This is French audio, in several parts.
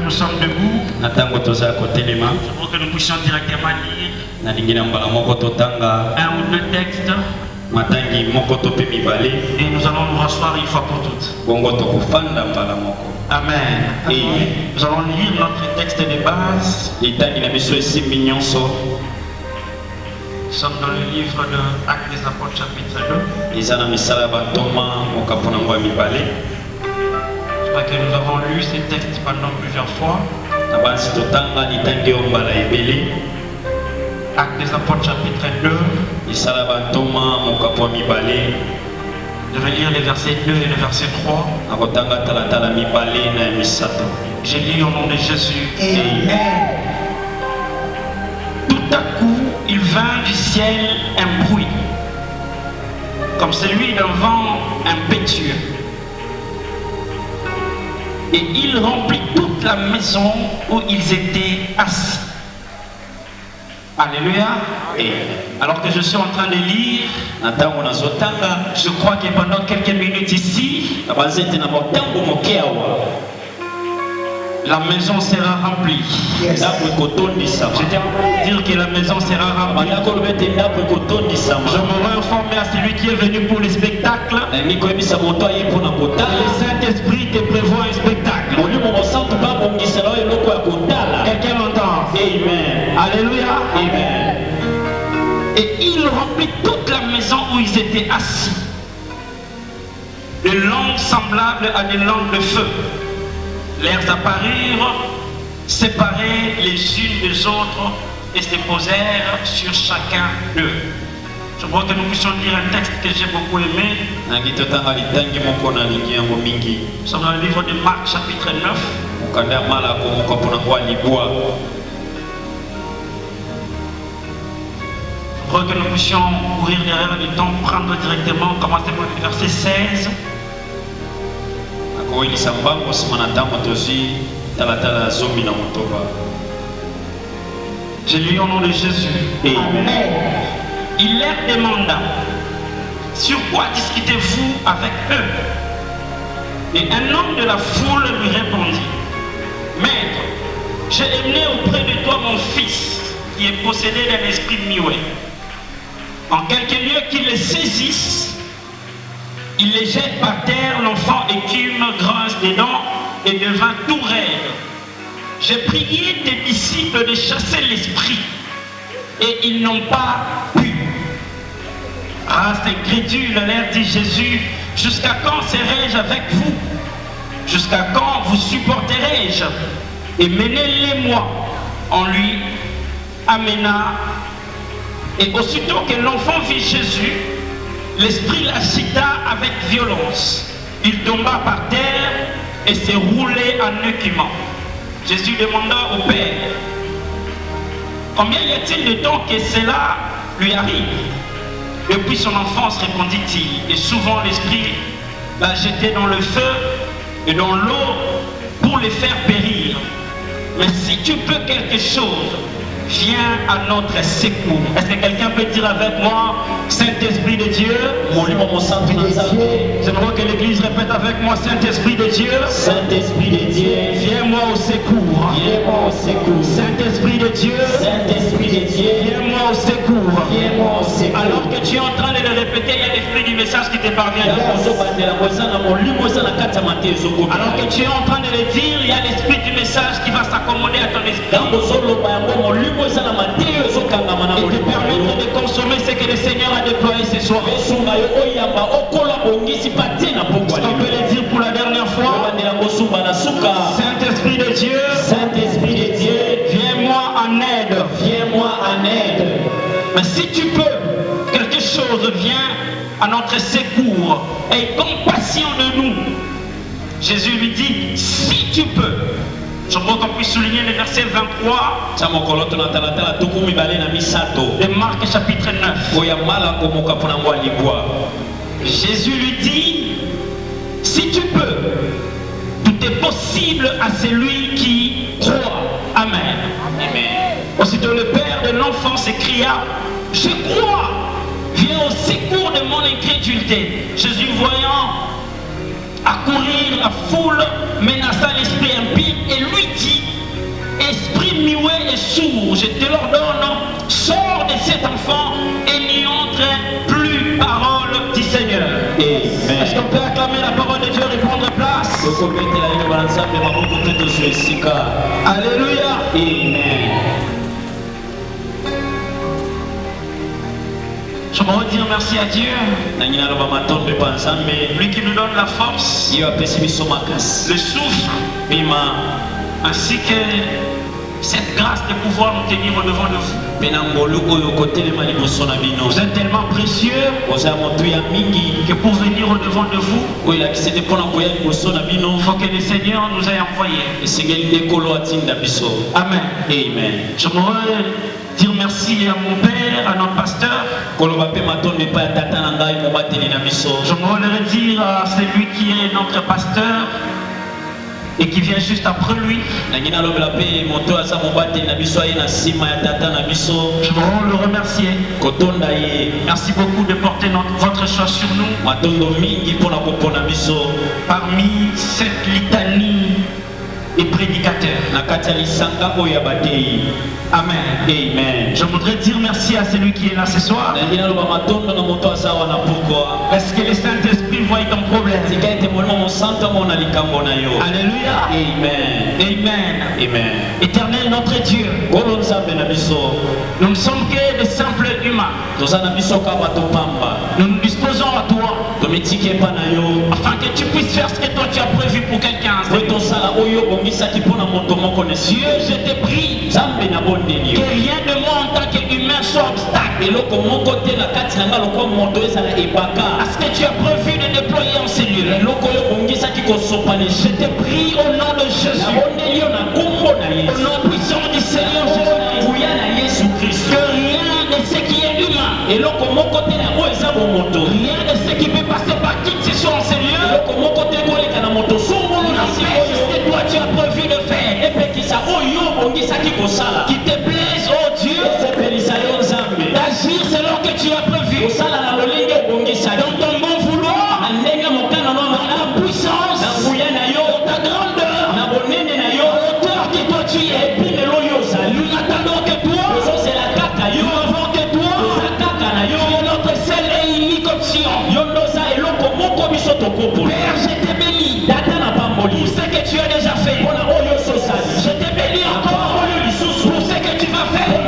nous sommes debout, j'aimerais que nous puissions directement lire un ou deux textes. Et nous allons nous rasseoir une fois pour toutes. Amen. Nous allons lire notre texte de base. Nous sommes dans le livre de Actes des Apôtres chapitre 2. Je crois que nous avons lu ces textes pendant plusieurs fois. Actes des Apôtres chapitre 2. Je vais lire les versets 2 et le verset 3. J'ai lu au nom de Jésus. Amen. Tout à coup, il vint du ciel un bruit, comme celui d'un vent impétueux. Et il remplit toute la maison où ils étaient assis. Alléluia. Et alors que je suis en train de lire, je crois que pendant quelques minutes ici, la maison sera remplie. J'étais en train de dire que la maison sera remplie. Je m'aurais informé à celui qui est venu pour le spectacle. Le Saint-Esprit te prévoit un spectacle. Quelqu'un l'entend? Amen. Alléluia. Amen. Et il remplit toute la maison où ils étaient assis. De langues semblables à des langues de feu. Leurs apparurent, séparés les unes des autres, et se posèrent sur chacun d'eux. Je crois que nous puissions lire un texte que j'ai beaucoup aimé. Nous sommes dans le livre de Marc, chapitre 9. Je crois que nous puissions courir derrière le temps, prendre directement, commencer par le verset 16. J'ai lu au nom de Jésus. Amen. Il leur demanda: sur quoi discutez-vous avec eux? Et un homme de la foule lui répondit: Maître, j'ai amené auprès de toi mon fils qui est possédé d'un esprit muet. En quelque lieu qu'il le saisisse, il les jette par terre, l'enfant écume, grince des dents et devint tout raide. J'ai prié tes disciples de chasser l'esprit et ils n'ont pas pu. Race incrédule, leur dit Jésus, jusqu'à quand serai-je avec vous? Jusqu'à quand vous supporterai-je? Et menez-les-moi. On lui amena. Et aussitôt que l'enfant vit Jésus, l'esprit l'agita avec violence. Il tomba par terre et s'est roulé en écumant. Jésus demanda au Père: combien y a-t-il de temps que cela lui arrive? Depuis son enfance, répondit-il, et souvent l'esprit l'a jeté dans le feu et dans l'eau pour les faire périr. Mais si tu peux quelque chose, viens à notre secours. Est-ce que quelqu'un peut dire avec moi: Saint-Esprit de Dieu? J'aimerais que l'Église répète avec moi: Saint-Esprit de Dieu. Saint-Esprit de Dieu. Viens-moi au secours. Viens-moi au secours. Saint-Esprit de Dieu. Saint-Esprit de Dieu. Viens-moi au secours. Viens-moi au secours. Alors que tu es en train de le répéter, il y a l'esprit du message qui te parvient. Alors que tu es en train de le dire, il y a l'esprit du message qui va s'accommoder à ton esprit. Et te permettre de consommer ce que le Seigneur a déployé ce soir. Est-ce qu'on peut le dire pour la dernière fois? Saint-Esprit de Dieu, Saint-Esprit de Dieu, viens-moi en aide. Viens-moi en aide. Mais si tu peux, quelque chose vient à notre secours. Aie compassion de nous. Jésus lui dit: si tu peux. Je crois qu'on puisse souligner le verset 23 de Marc chapitre 9. Jésus lui dit: si tu peux, tout est possible à celui qui croit. Amen. Amen. Aussitôt le père de l'enfant s'écria: je crois, viens au secours de mon incrédulité. Jésus, voyant accourir la foule, menaça l'esprit impie et lui dit: esprit muet et sourd, je te l'ordonne, sors de cet enfant et n'y entre plus, parole du Seigneur. Est-ce qu'on peut acclamer la parole de Dieu et prendre place? Alléluia. Amen. Je voudrais dire merci à Dieu, lui qui nous donne la force, le souffle, ainsi que cette grâce de pouvoir nous tenir au devant de vous. Vous êtes tellement précieux que pour venir au devant de vous, il faut que le Seigneur nous ait envoyés. Amen. Amen. Je voudrais dire merci à mon père, à notre pasteur. Je voudrais dire à celui qui est notre pasteur et qui vient juste après lui. Je veux le remercier. Merci beaucoup de porter votre choix sur nous. Parmi cette litanie et prédicateur. Amen. Amen. Je voudrais dire merci à celui qui est là ce soir. Est-ce que le Saint-Esprit voit ton problème? Alléluia. Amen. Amen. Amen. Éternel notre Dieu, nous ne sommes que des simples humains. Nous nous disposons à toi afin que tu puisses faire ce que toi tu as prévu pour quelqu'un. Dieu, je te prie que rien de moi en tant qu'humain soit obstacle à ce que tu as prévu de déployer en ces lieux. Je te prie au nom de Jésus, au nom puissant du Seigneur Jésus, que rien de ce qui est humain, rien de ce qui peut passer par qui que ce soit en ces lieux, n'empêche ce que toi tu as prévu de faire. Qui te plaise, oh Dieu, d'agir selon que tu as prévu. Dans ton bon vouloir, dans la puissance, dans ta grandeur, dans l'auteur que toi tu es. Nous n'attendons que toi, nous n'avons que toi. Tu es notre seule et unique option. Père, je te bénis pour ce que tu as déjà fait. Je te bénis encore pour ce que tu vas faire.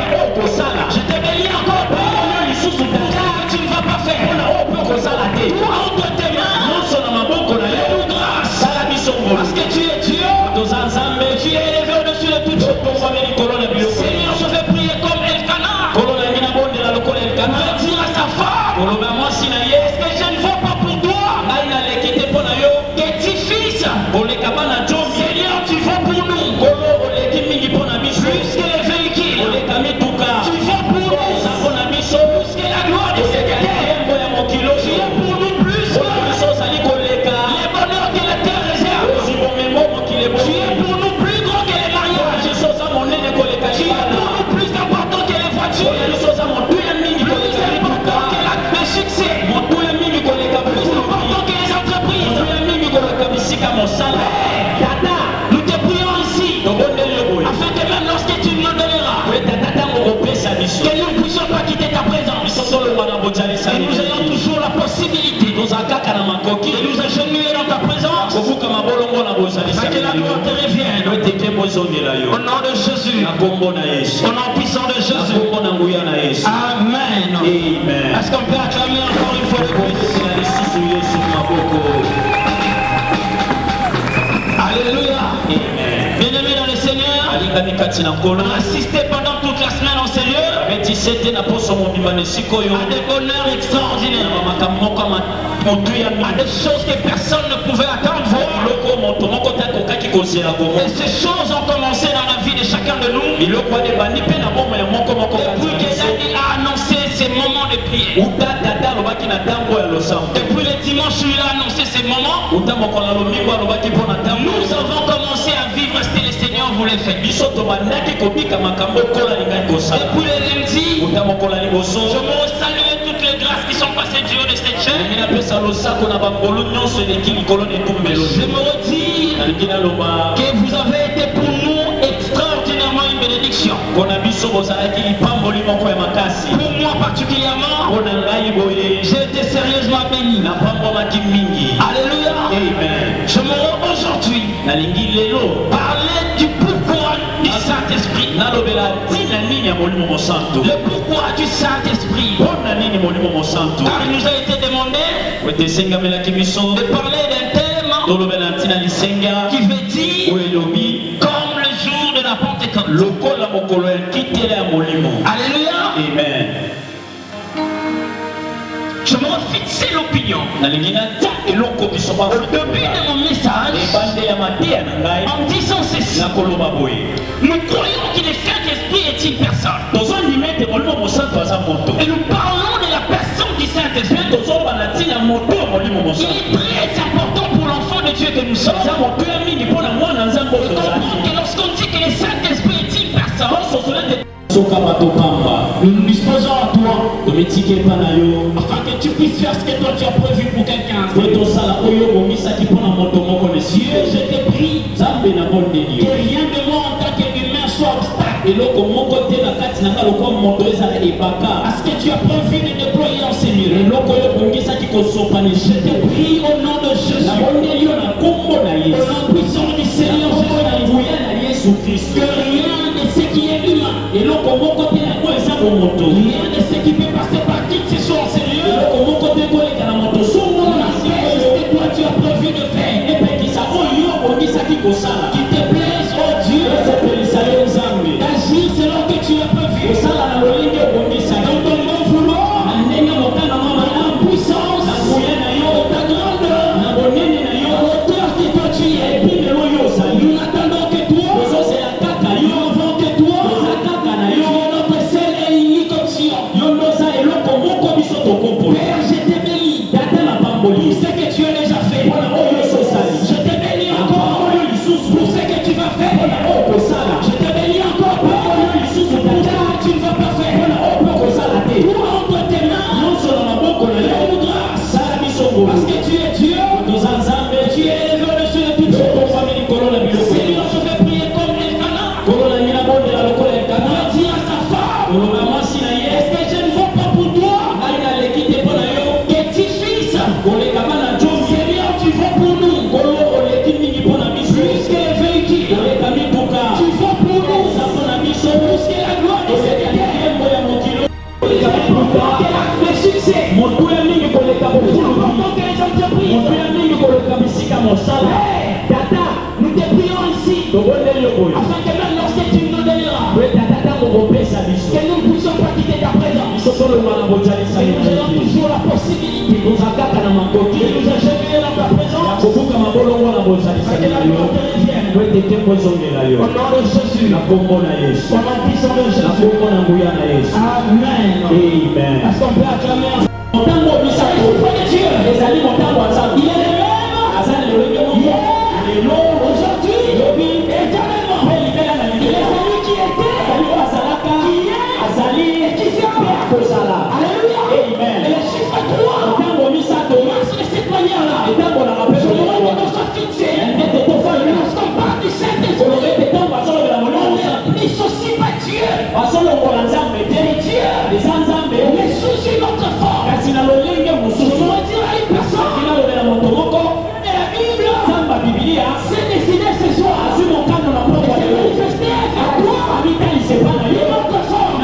Je te bénis encore pour ce que tu ne vas pas faire. Toi entre tes mains, fais-nous grâce. Parce que tu es Dieu, tu es élevé au-dessus de toutes choses. Seigneur, je vais prier comme Elkana. Je vais dire à sa femme, est-ce que je ne vaux pas pour toi? Que tes fils, Seigneur, tu vaux pour nous. Plus que les véhicules, tu vaux pour nous. Plus que la gloire du Seigneur, tu es pour nous plus que les bonheurs que la terre réserve. Tu es pour nous plus grand que les mariages. Tu es pour nous plus important que les voitures. Plus important que le succès. Plus important que les entreprises. Nous te prions ici afin que même lorsque tu nous donneras, que nous ne puissions pas quitter ta présence. Et nous ayons toujours la possibilité de nous agenouiller dans ta présence. Afin que la gloire te revienne. Au nom de Jésus. Au nom puissant de Jésus. Amen. Est-ce qu'on peut acclamer encore une fois le plus? Alléluia. Bien-aimés dans le Seigneur, on a assisté pendant toute la semaine en Seigneur à des bonheurs extraordinaires, à des choses que personne ne pouvait attendre voir. Et ces choses ont commencé dans la vie de chacun de nous. Et puis que Dani a annoncé ces moments de prière. Depuis le dimanche, il a annoncé ces moments. Nous avons commencé à vivre ce que le Seigneur voulait faire. Depuis le lundi, je veux saluer toutes les grâces qui sont passées du haut de cette chaîne. me redis que vous avez été pour nous extraordinairement une bénédiction. Pour moi particulièrement, j'ai été sérieusement béni. Alléluia. Amen. Je me rends aujourd'hui parler du pourquoi du Saint-Esprit. Le pourquoi du Saint-Esprit. Car il nous a été demandé de parler d'un thème qui veut dire comme le jour de la Pentecôte. Alléluia. Amen. Je me fixer l'opinion. Au début de mon message, en disant ceci, nous croyons que le Saint-Esprit est une personne. Et nous parlons de la personne du Saint-Esprit. Il est très important pour l'enfant de Dieu que nous sommes. Et comprendre que lorsqu'on dit que le Saint-Esprit est une personne, nous nous disposons à toi afin que tu puisses faire ce que toi tu as prévu pour quelqu'un. Dieu, je te prie que rien de moi en tant qu'humain soit obstacle à ce que tu as prévu de déployer en Seigneur. Je te prie au nom de Jésus, au nom puissant du Seigneur Jésus, que rien de ce qui est humain, rien de ce qui peut passer par qui que ce soit en Seigneur, ce que toi tu as prévu de faire, qui te plaise, oh Dieu, d'agir selon que tu as prévu. Dans ton bon vouloir, en puissance, ta grandeur, l'auteur que toi tu es. Nous n'attendons que toi, nous avons que toi, tu es notre seule et unique option. Père, je te bénis pour ce que tu as déjà fait. Je te bénis encore pour ce que tu vas faire. Je te bénis encore pour ce que tu ne vas pas faire. Tout entre tes mains, donne grâce, parce que tu es Dieu, tu es élevé au-dessus de toutes choses. Seigneur, je vais prier comme Elkanah. Dis à sa femme, est-ce que je ne vaux pas pour toi que tes fils, Seigneur, tu vaux pour nous, plus que les véhicules, tu vaux pour nous, plus que la gloire de cette terre, le succès, pour que les entreprises. Tata, nous te prions ici, afin que même lorsque tu nous donneras, que nous ne puissions pas quitter ta présence. Et nous ayons toujours la possibilité de nous acheter dans ta présence. Que la gloire te revienne. Au nom de Jésus. Au nom puissant de Jésus. Amen. Est-ce qu'on peut acclamer un Dieu? Il est le même. Aujourd'hui, éternellement. Il est celui qui était, qui est et qui sera. Alléluia. Et le chiffre 3 marche de cette manière-là. Je voudrais que nous soyons fixés. Lorsqu'on parle du Saint-Esprit, on est aussi pas Dieu. C'est Dieu. Mais sous une autre forme. Je voudrais dire à une personne de la Bible, c'est décidé ce soir de se manifester à toi une autre forme.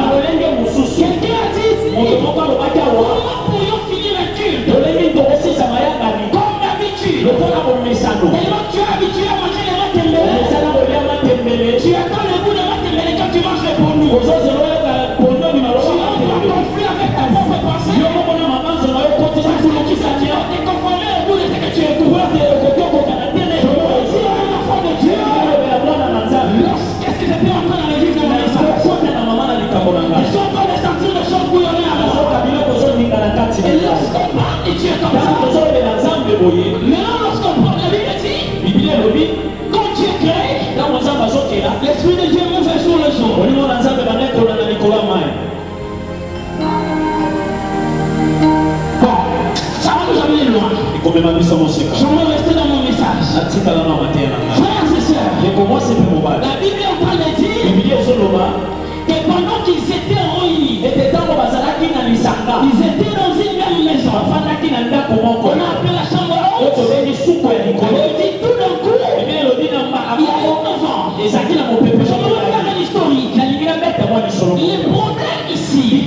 Quelqu'un a dit ici, comment pourrions finir un culte comme d'habitude? Tellement tu es habitué à manger les matembele. Tu attends le bout de matembele quand tu manges les pour nous. Tu as un conflit avec ta propre pensée. Tu t'es conformé au bout de ce que tu écoutes. Qu'est-ce que je peux entrer dans l'église de mon message? Ils sont en train de sentir des choses bouillonner à moi. Et lorsqu'on parle de Dieu comme ça, maintenant lorsqu'on parle de la Bible dit, quand Dieu crée, l'Esprit de Dieu mouve sur le sol. Bon, ça va nous amener J'aimerais rester dans mon message. Frères et sœurs, la Bible est en train de dire que pendant qu'ils étaient réunis, ils étaient dans une même maison. On a appelé la chambre haute. Et il dit tout d'un coup, il y a eu 9 ans. Je vais faire une historique. Le problème ici,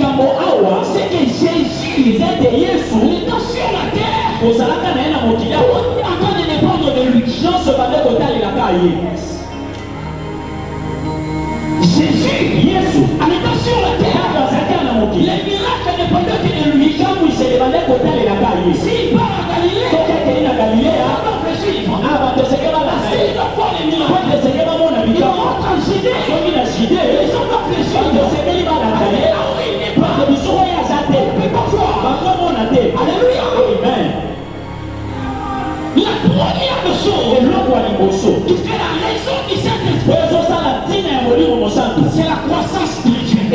c'est que Jésus était sur la terre. On est en train de dépendre de lui. Jésus, en étant sur la terre, les miracles dépendaient de lui. S'il part à Galilée, on va suivre. Parce qu'il va voir les miracles. Il rentre en Judée. Ils ont pas fléchi. Là où il n'est pas, on ne peut pas voir. Alléluia. La première chose qui fait la raison du Saint-Esprit, c'est la croissance spirituelle.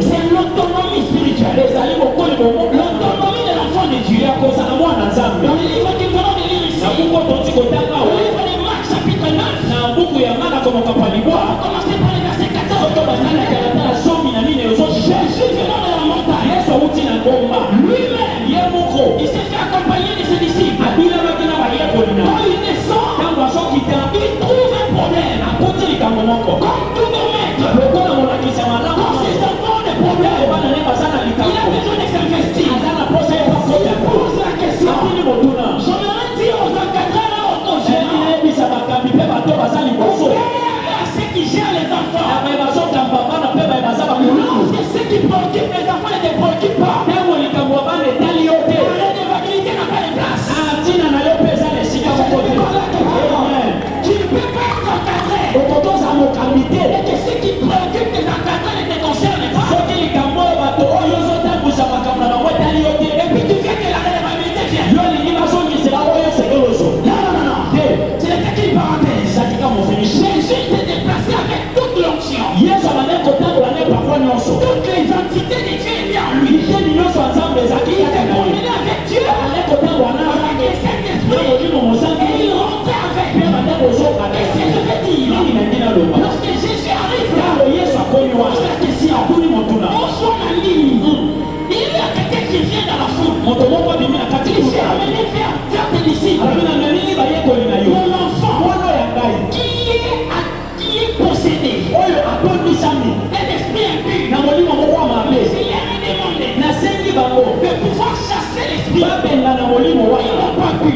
C'est l'autonomie spirituelle. L'autonomie de l'enfant de Dieu. Dans le livre que nous venons de lire ici, le livre de Marc chapitre 9, on va commencer par le verset 14. Jésus venant de la montagne, lui-même, il s'est fait accompagner de ses disciples. Quand il descend, il trouve un problème. Comme tout nos maîtres, quand ses enfants ont des problèmes, il a besoin de s'investir. Il pose la question. J'aimerais dire aux encadrants là, aux gérants, ceux qui gèrent les enfants, lorsque ceux qui préoccupent les enfants ne te préoccupent pas, l'évangélité n'a pas de place. Tu ne peux pas être encadré. Et que ceux qui préoccupent les encadrés ne te concernent pas. Et puis tu fais que la relèvabilité vient. Non. C'est la petite parenthèse. Jésus s'est déplacé avec toute l'onction. Toutes les entités de Dieu étaient en lui. Il s'est promené avec Dieu, avec le Saint-Esprit, et il rentrait avec. Et c'est je veux dire, lorsque Jésus arrive là, pose la question, on soit en ligne. Il y a quelqu'un qui vient dans la foule. Il s'est amené faire des disciples. Mon enfant qui est possédé d'un esprit impur, il a demandé de pouvoir chasser l'esprit. Ils n'ont pas pu.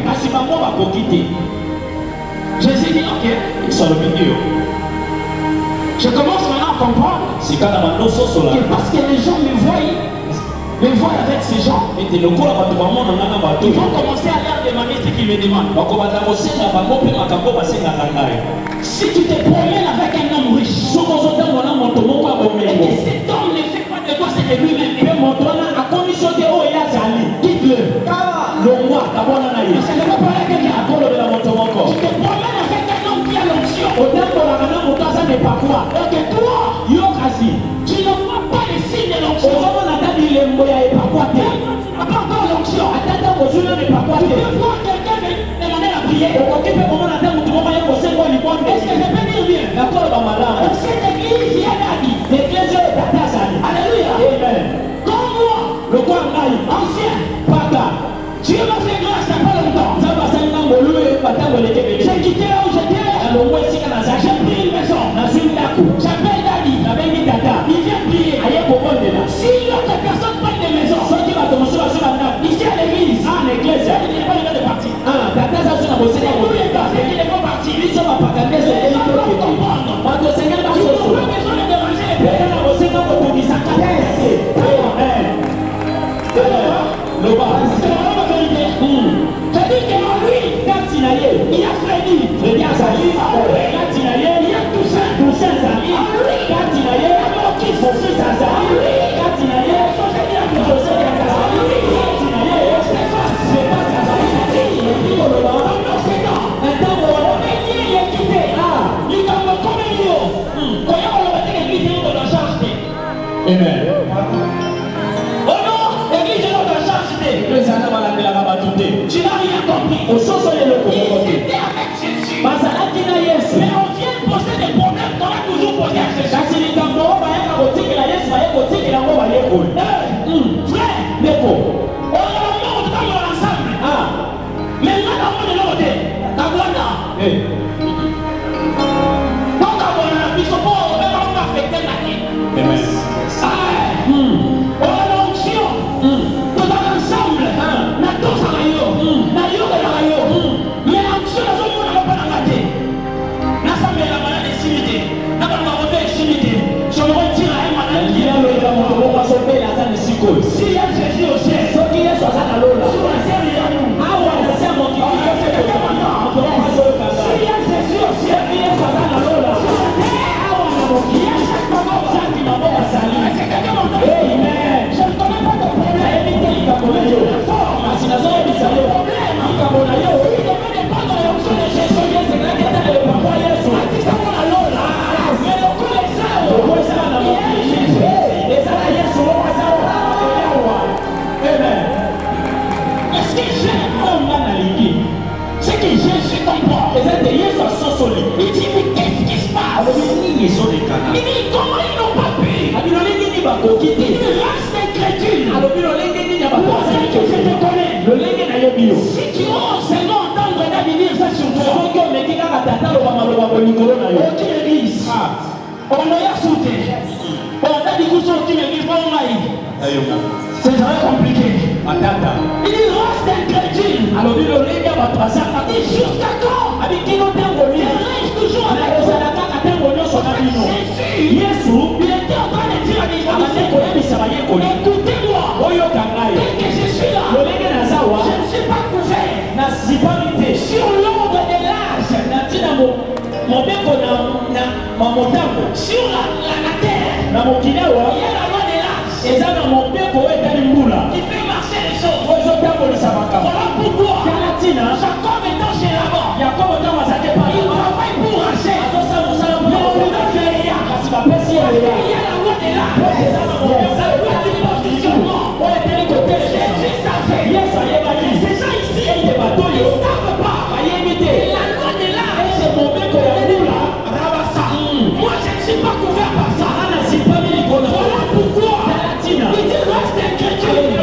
Jésus dit ok. Je commence maintenant à comprendre que parce que les gens me voient avec ces gens, ils vont commencer à leur demander ce qu'ils me demandent. Si tu te promènes avec un homme riche, et que cet homme ne fait pas de toi ce que lui-même fait, quitte-le. Parce que je veux parler à quelqu'un. Tu te promènes avec un homme qui a l'onction. Et que toi, tu ne vois pas les signes de l'onction. Tu n'as pas encore l'onction. Tu peux voir quelqu'un demander la prière. Est-ce que je peux dire bien? Dans cette église, il y a Dadi. Alléluia. Comme moi, ancien, Dieu m'a fait grâce il n'y a pas longtemps. J'ai quitté là où j'étais. J'ai pris une maison. J'appelle Dadi. Il vient prier. Si l'autre personne prend des maisons, ici à l'église, il n'est pas le de partir. C'est nous les gars, c'est qu'ils ne vont partir. Ils sont pas comprendre. Tu n'as pas besoin de déranger les pères. C'est vraiment la vérité. C'est-à-dire qu'en lui, il a likolo. Si il y a Jésus au ciel, ce qui est sur la lola. Sur la terre, il y a nous. Ah ouais, c'est un mot qui dit que c'est comme ça. Si il y a Jésus au ciel, qui est sur la lola. Sur la terre, ah ouais, c'est un mot qui est chaque moment. Chaque moment, ça s'allie. Amen. Je ne connais pas de problème. Évitez les caponayo. Parce que la zone est bizarre. Problème. Les caponayo. Il devait dépendre de l'option de Jésus. Il y a ce grand état de papa Yesu. Mais le coup est ça. Le coup est ça. Les ça, Yesu. Amen. Est-ce que j'aime un homme à l'idée? C'est que Jésus comprend. Les intérieurs sont solides. Il dit, mais qu'est-ce qui se passe? Il dit, comment ils n'ont pas pu? Il reste incrédule. Moi, c'est que je te connais. Si tu oses seulement entendre la venir ça sur toi, aucune église. On a sauté. On a dit que aucune église, c'est très compliqué. Il reste incrédule. Et jusqu'à quand? Il reste toujours avec Jésus. Il était en train de dire à l'Église, écoutez-moi. Dès que je suis là, je ne suis pas couvert. Sur l'ordre de l'âge, sur la terre, il y a la loi de l'âge. Il fait marcher les choses. Voilà pourquoi Jacob étant chez Laban, il travaille pour Rachel. Mais on lui donne vieillard. Il y a la loi de l'âge. Ça doit être une positionnement. Jésus savait. Ces gens ici, ils ne savent pas. Et la loi de l'âge. Moi, je ne suis pas couvert par ça. Voilà pourquoi il dit reste incrédule.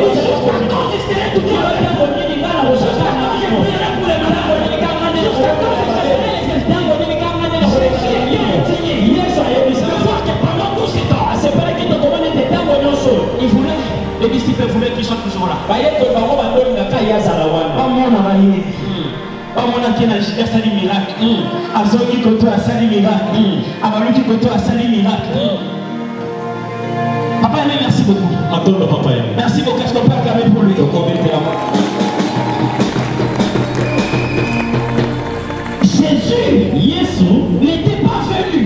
Jusqu'à quand je serai tout le temps. Jusqu'à quand je prierai pour les malades. Jusqu'à quand je ferai les esprits. Je vois que pendant tout ce temps, les disciples voulaient qu'ils soient toujours là. Asali miracle. Azoki koto asali miracle. Abaluki koto asali miracle. Papa aimé, merci beaucoup. Merci beaucoup. Est-ce qu'on peut acclamer pour lui? Jésus, n'était pas venu.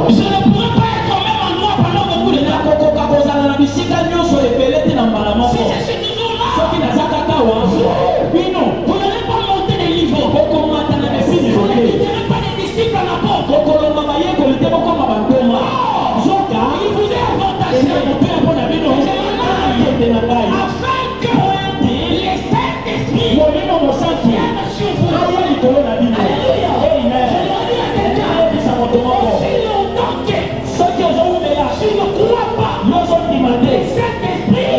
Je ne pourrais pas être au même endroit pendant beaucoup de temps. Si je suis toujours là, vous n'allez pas monter des niveaux. Vous ne quitterez pas des disciples à la porte. Il vous est avantagé afin que les Saint-Esprits viennent sur vous. Alléluia. Aussi longtemps que tu ne crois pas, les Saint-Esprits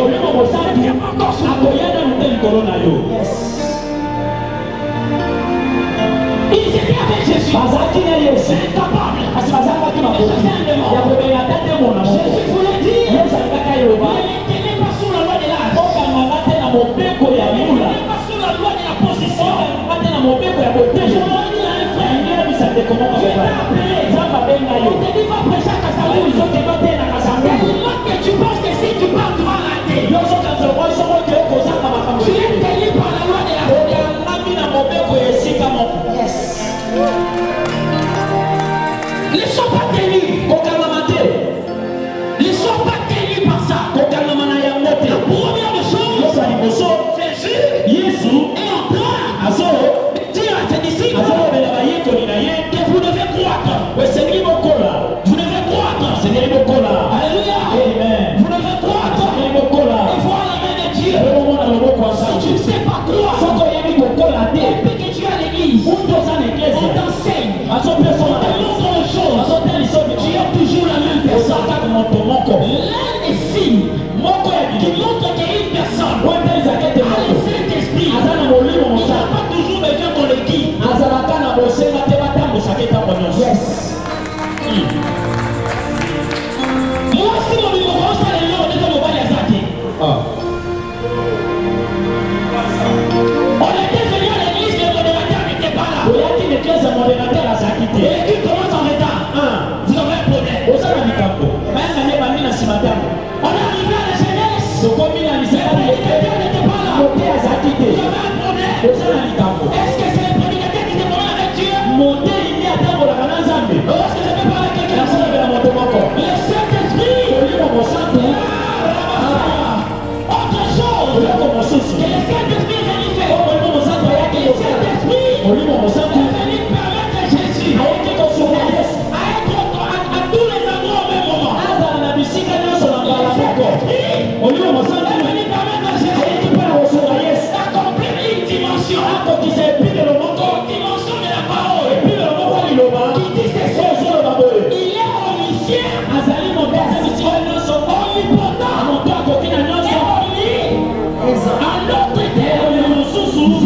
Oyo mosala ni permettre à Jésus qui peut recevoir Yesu d'accomplir une dimension. Akokisa epine le moko dimension de la parole. Epine le moko liloba qui dit c'est ça sur le babou. Il est omniscient. Azali mon père c'est monsieur nyonso omnipotent. Mon père kokina nyonso omni. Un autre terme mosusu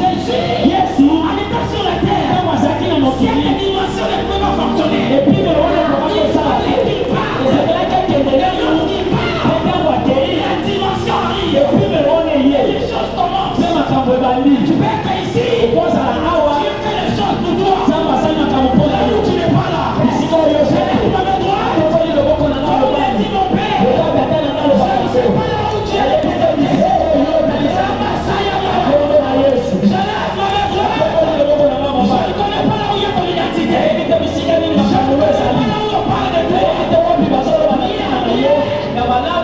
Yesu alita sur la terre. Kama zaki na mokili. Cette dimension ne peut pas fonctionner. Epine le moko kokako sala. Ezalaka kendele yo. La dimension arrive. Et puis me rendre hier. Les choses commencent. C'est ma cambo. Tu peux être ici. Tu fais les choses pour toi. Ça va, ça n'a qu'à me poser. Là où tu n'es pas là. Ici, quand il y a un chef, tu m'avais droit. Tu peux dire le bon qu'on a dans le bain. Dis mon père. Le gars, t'as dans le bain. Je ne sais pas là où tu es. Ça va, ça y est. Je lève ma main droite. Je ne connais pas là où il y a ton identité. Je ne connais pas là où on parle de toi. Mais je lève ma main droite.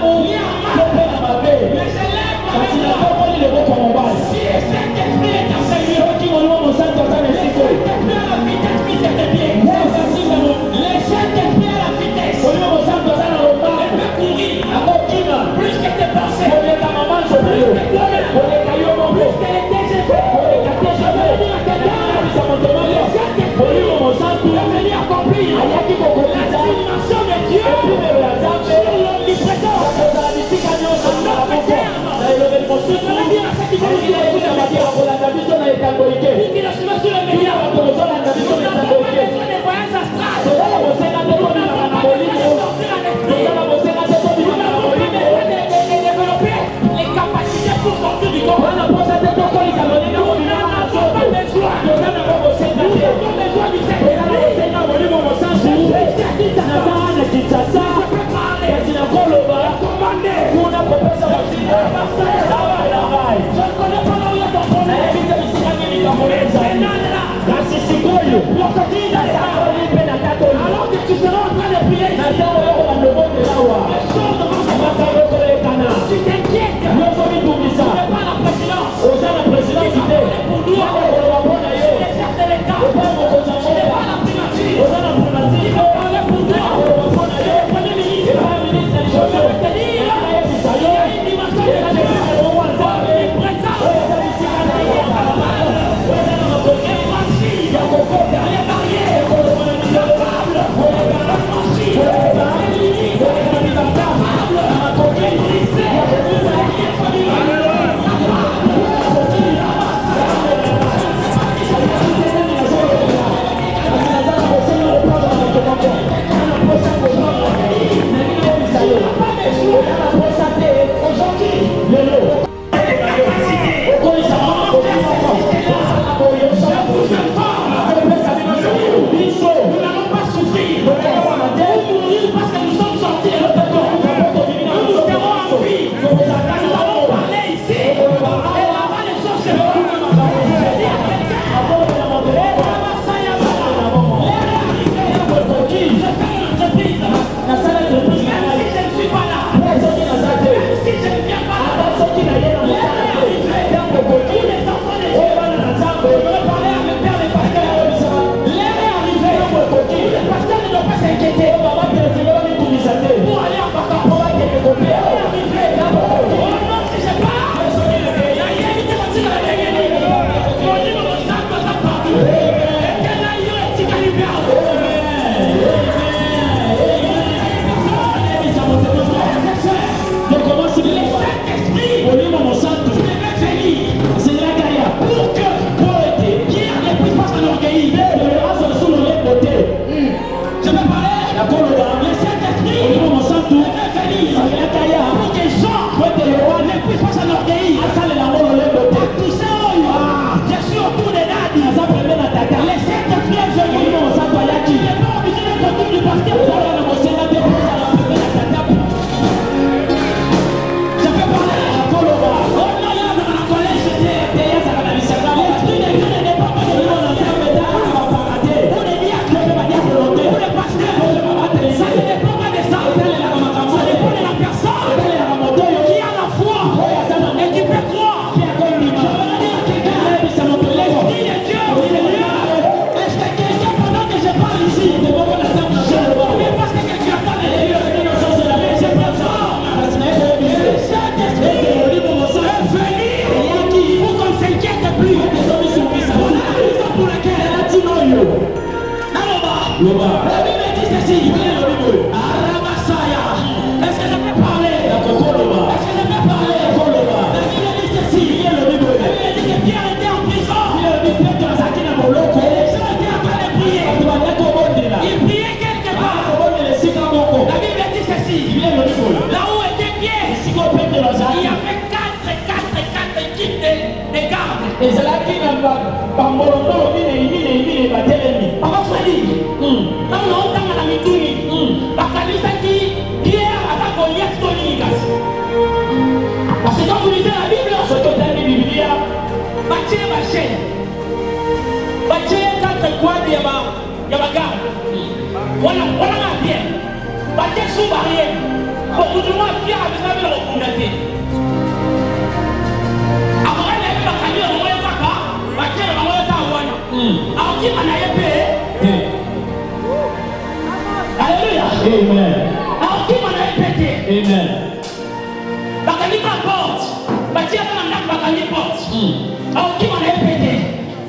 Si cet esprit est en Seigneur, qui me loue mon Saint-Esprit, le Saint-Esprit à la vitesse, puis c'était bien. Le Saint-Esprit à la vitesse. Il peut courir plus que tes pensées, plus que toi-même, plus que les TGV. Le Saint-Esprit va venir accomplir la dimension de Dieu sur l'omniprésence. Les capacités pour La Bible dit ceci. Aramasaya. Est-ce que je peux parler? Est-ce que je peux parler? La Bible dit ceci. La Bible dit que Pierre était en prison. Et les gens étaient en train de prier. Il priait quelque part. La Bible dit ceci. Là où était Pierre, il y avait quatre équipes de gardes. Papa Freddy, là où on t'a la mituni, Bakalisa qui Pierre a ta Goliath Tonikas. Parce que quand vous lisez la Bible, Bâtir ma chaîne, Bâtir quatre quadres, il y a ma garde. Voilà ma Pierre. Bâtir sous barrière. Beaucoup de moi, Pierre a besoin de le recommander. Après, il y a eu Bakali, on va y avoir Bâtir, on va y avoir. Alors, qui m'en a épée? Alléluia. Amen. Alors, qui m'en a épée? Amen. Bakali porte. Bâtir, Bakali porte. Alors, qui m'en a épée?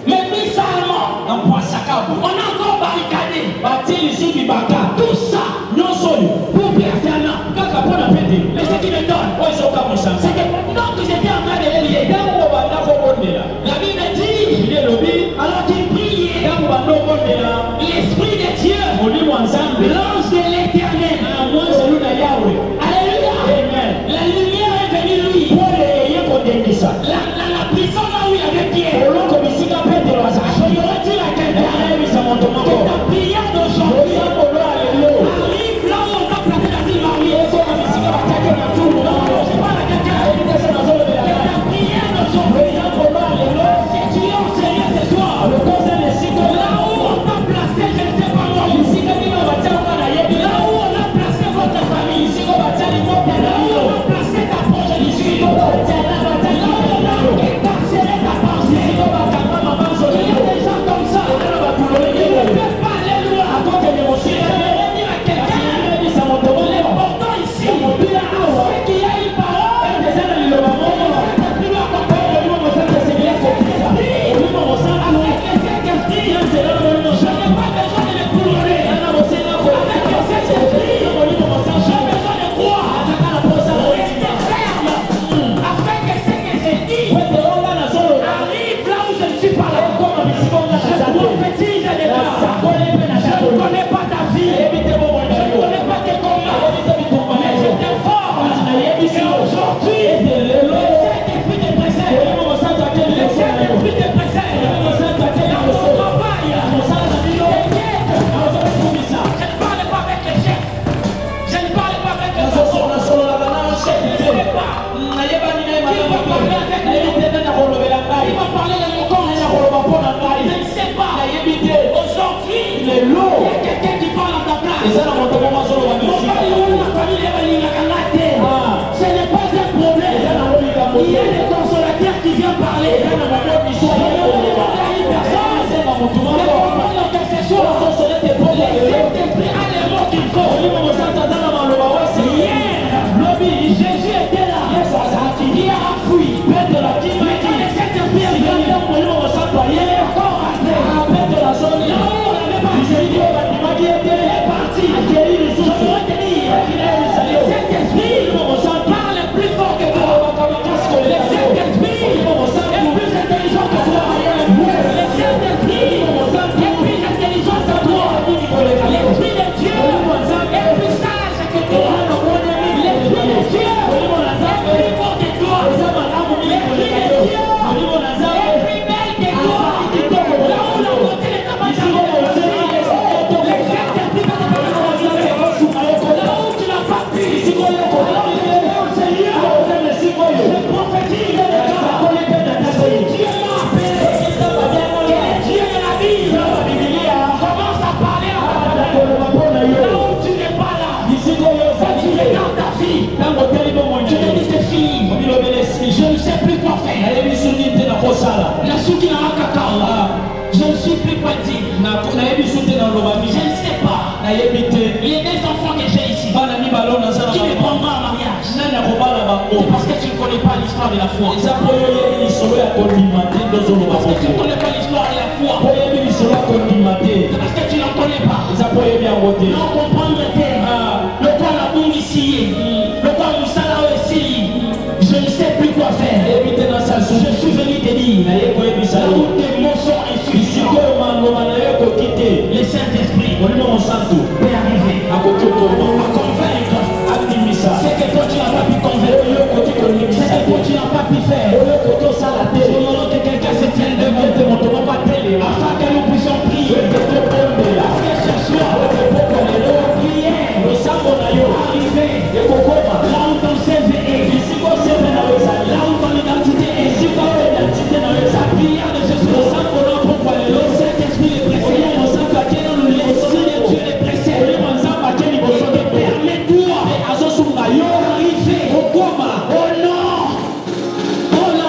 Mais bizarrement, on a encore barricadé. Tout ça, non seul, pour personne. Mais ce qui me donne, c'est que pendant que j'étais en train de prier, la Bible dit, alors qu'il priait, l'Esprit de Dieu, l'ange de l'Éternel, alléluia, la lumière est venue lui. La prison là où il y avait Pierre, je aurais dit à quelqu'un que ta prière d'aujourd'hui arrive là où on t'a placé la vie mariée. Je parle à quelqu'un que ta prière d'aujourd'hui, si tu es en sérieux ce soir, là où on t'a placé, je ne sais pas moi, là où on a placé votre famille, là où on a placé ta progéniture, là où on a incarcéré ta pensée, il y a des gens comme ça, ils ne peuvent pas aller loin. J'aimerais dire à quelqu'un, l'important ici, c'est qu'il y a une parole, je ne sais pas. Il y a des enfants que j'ai ici qui me prendront en mariage. C'est parce que tu ne connais pas l'histoire de la foi. Parce que tu ne connais pas l'histoire de la foi. C'est parce que tu n'en connais comprenez pas. Non, comprendre le thème. Le quoi la bombe ici. Le quoi nous salariés ici. Je ne sais plus quoi faire. Je suis venu te dire. Là où tes mots sont insuffisants. Le Saint-Esprit peut arriver à convaincre. C'est que toi tu n'as pas pu convaincre. C'est que toi tu n'as pas pu faire. Je demande que quelqu'un se tienne devant afin que nous puissions prier. Parce que ce soir, la prière arriver là où ton CV est, là où ton identité est, la prière de ce soir, le Saint-Esprit est pressé, le Seigneur Dieu est pressé, permets-toi d'arriver au nom, oh la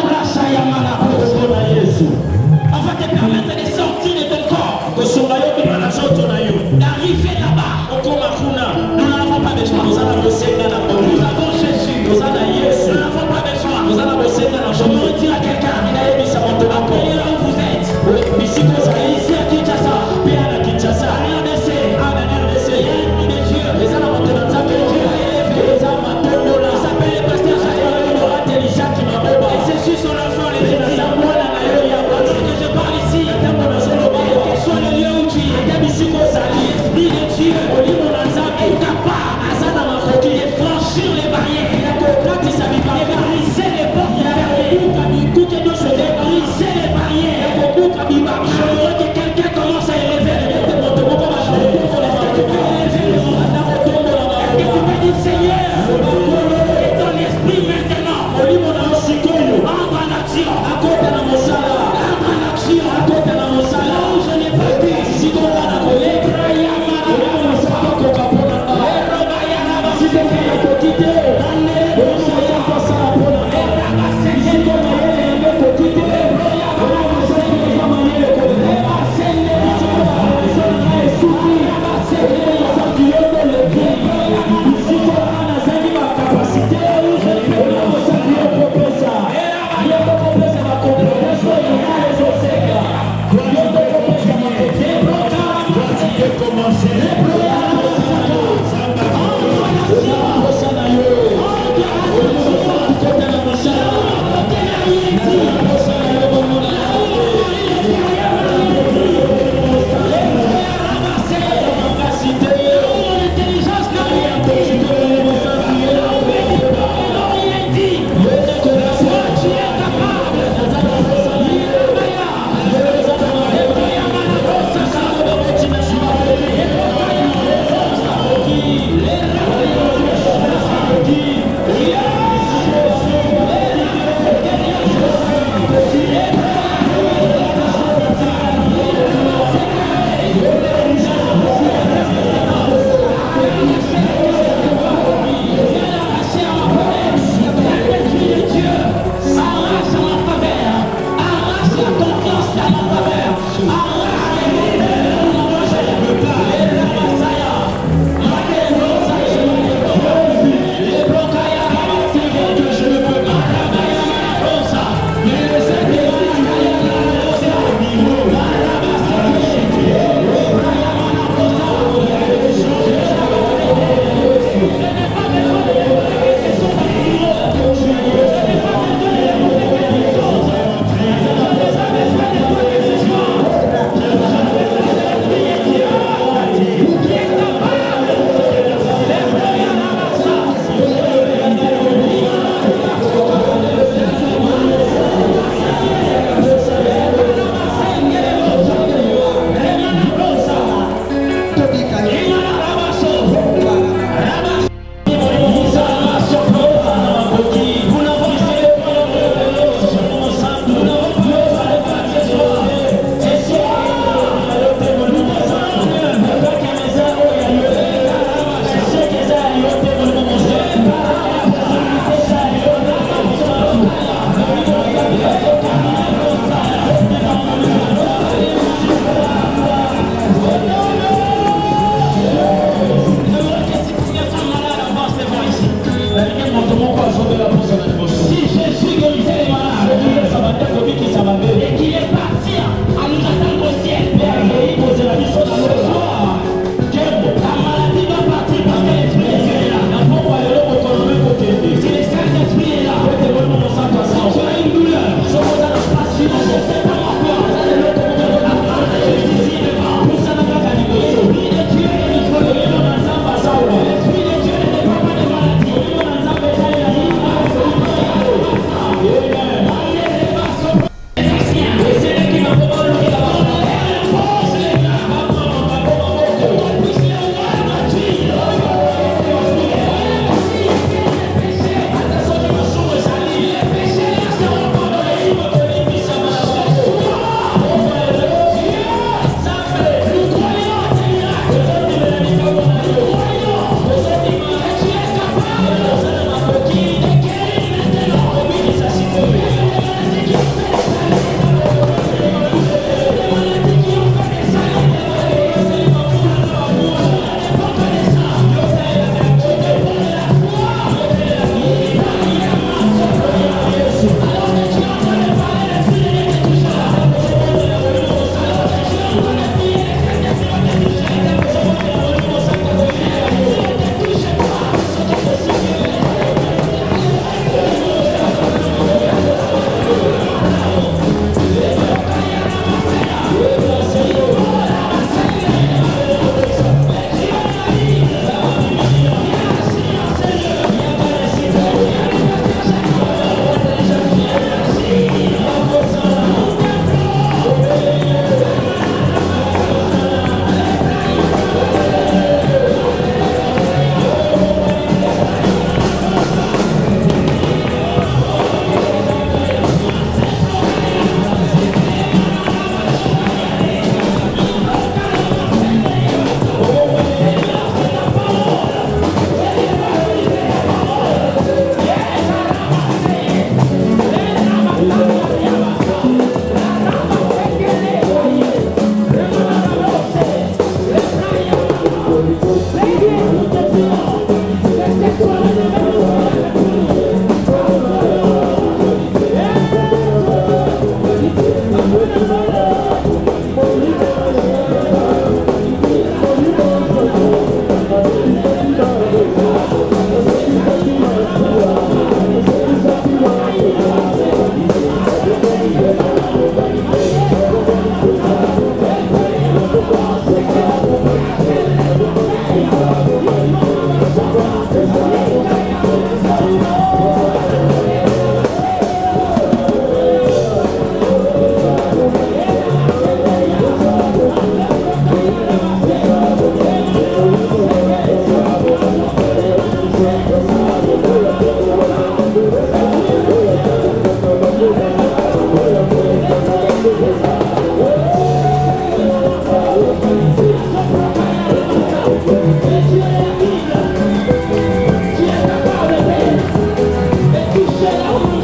Amen.